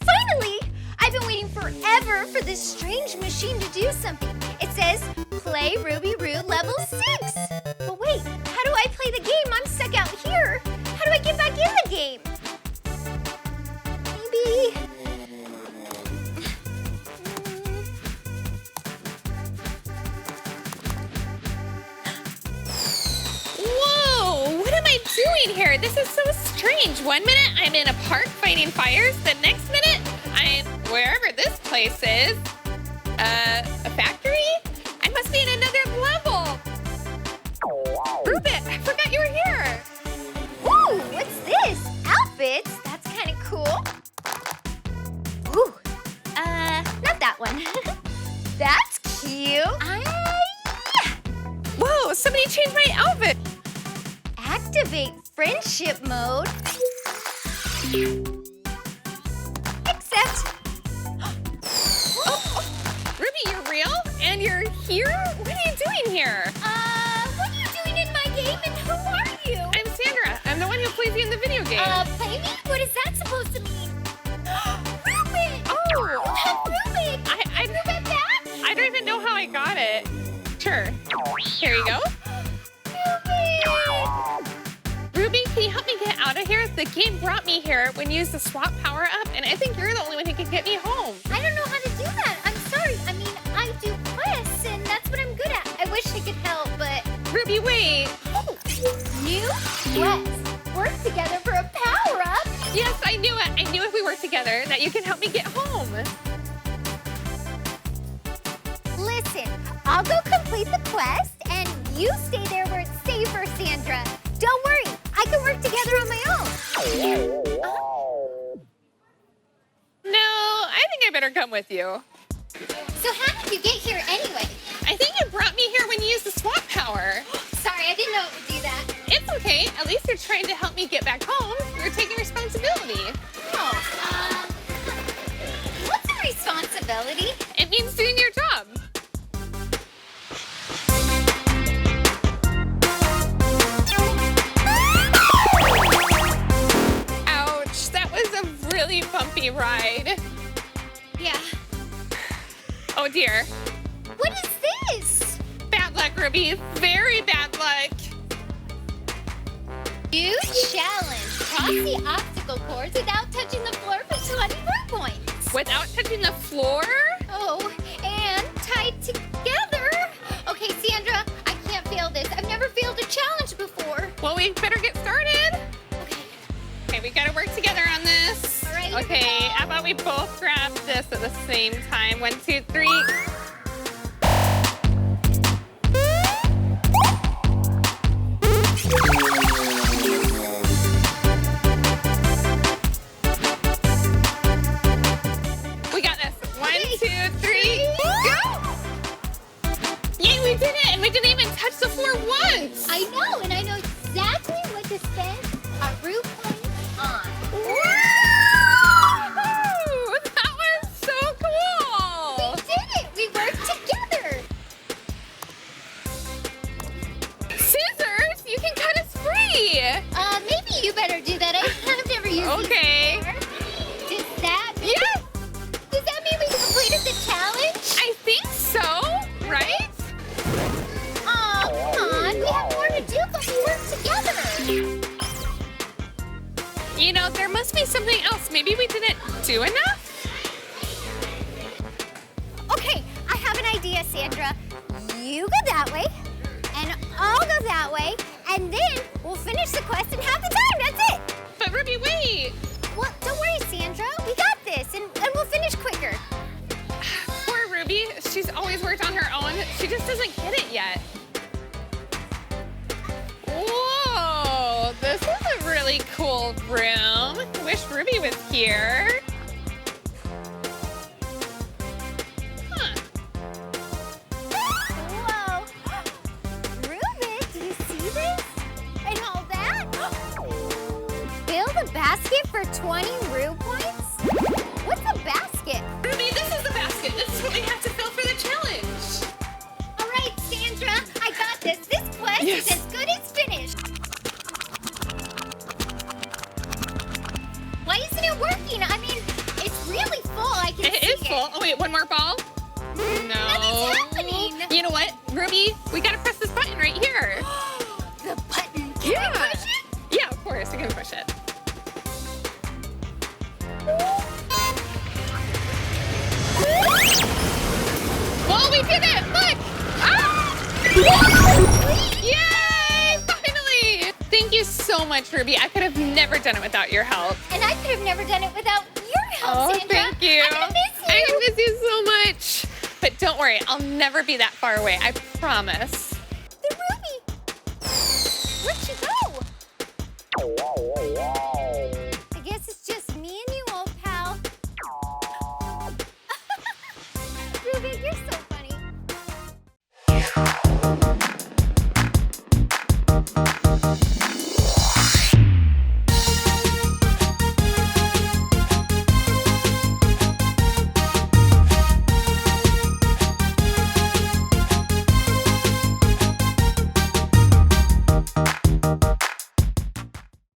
Finally! I've been waiting forever for this strange machine to do something. It says, play Ruby Roo level 6. But wait, how do I play the game? I'm stuck out here. How do I get back in the game? Maybe... Whoa, what am I doing here? This is so strange. 1 minute I'm in a park fighting fires. The next minute I'm wherever this place is. A factory? I must be in another level. Rubit, I forgot you were here. Ooh, what's this? Outfits? That's kind of cool. Ooh, not that one. That's cute. Whoa, somebody changed my outfit. Activate friendship mode. Accept. Ruby, you're real? And you're here? What are you doing here? What are you doing in my game and who are you? I'm Sandra. I'm the one who plays you in the video game. Play me? What is that supposed to mean? Rubik! Oh! You have Rubik! Rubik back? I don't even know how I got it. Sure. Here you go. Ruby, can you help me get out of here? The game brought me here when you used the swap power up, and I think you're the only one who can get me home. I don't know how to do that. I'm sorry. I mean, I do quests, and that's what I'm good at. I wish I could help, but... Ruby, wait. Oh, new quest. Work together for a power-up. Yes, I knew it. I knew if we worked together that you can help me get home. Listen, I'll go complete the quest, and you stay there where it's safer, Sandra. Don't worry. I can work together on my own. No, I think I better come with you. So how did you get here anyway? I think you brought me here when you used the swap power. Sorry, I didn't know it would do that. It's okay. At least you're trying to help me get back home. You're taking responsibility. Oh, what's a responsibility? It means doing your job. Ouch, that was a really bumpy ride. Yeah. Oh dear. What is this? Bad luck, Ruby. Very bad luck. New challenge. Cross the obstacle course without touching the floor for 20 more points. Without touching the floor? Oh, and tied together. Okay, Sandra, I can't fail this. I've never failed a challenge before. Well, we better get started. Okay, we gotta work together on this. All right. Okay, how about we both grab this at the same time? 1, 2, 3. We got this. 1, 2, 3, go! Yay, we did it! And we didn't even touch the floor once! I know, and I know exactly what to spend our root points on. Woo! That was so cool! We did it! We worked together! Scissors? You can cut us free! Maybe you better do that. I've never used Okay. these before. Does that mean... Yes! Does that mean we completed the challenge? I think so, right? Oh, come on. We have more to do, but we work together. You know, there must be something else. Maybe we didn't do enough? Okay, I have an idea, Sandra. You go that way, and I'll go that way, and then we'll finish the quest in half the time. That's it. But Ruby, wait! Well, don't worry, Sandra. We got this, and we'll finish quicker. Poor Ruby. She's always worked on her own. She just doesn't get it yet. Whoa! This is a really cool room. Wish Ruby was here. Huh. Whoa. Rubik, do you see this? And all that? Build a basket for 20 Rue points? What's a basket? Ruby, this is the basket. This is what we have to fill for the challenge. All right, Sandra, I got this. This quest ball? No. Nothing's happening. You know what, Ruby? We gotta press this button right here. The button. Can I push it? Yeah, of course. You can push it. Well, we did it! Look! Ah! Yay! Finally! Thank you so much, Ruby. I could have never done it without your help. And I could have never done it without your help, Sandra. Thank you. I'm gonna miss you. I miss you so much. But don't worry, I'll never be that far away. I promise. The Ruby. Where'd she go? I guess it's just me and you, old pal. Ruby, you're so funny.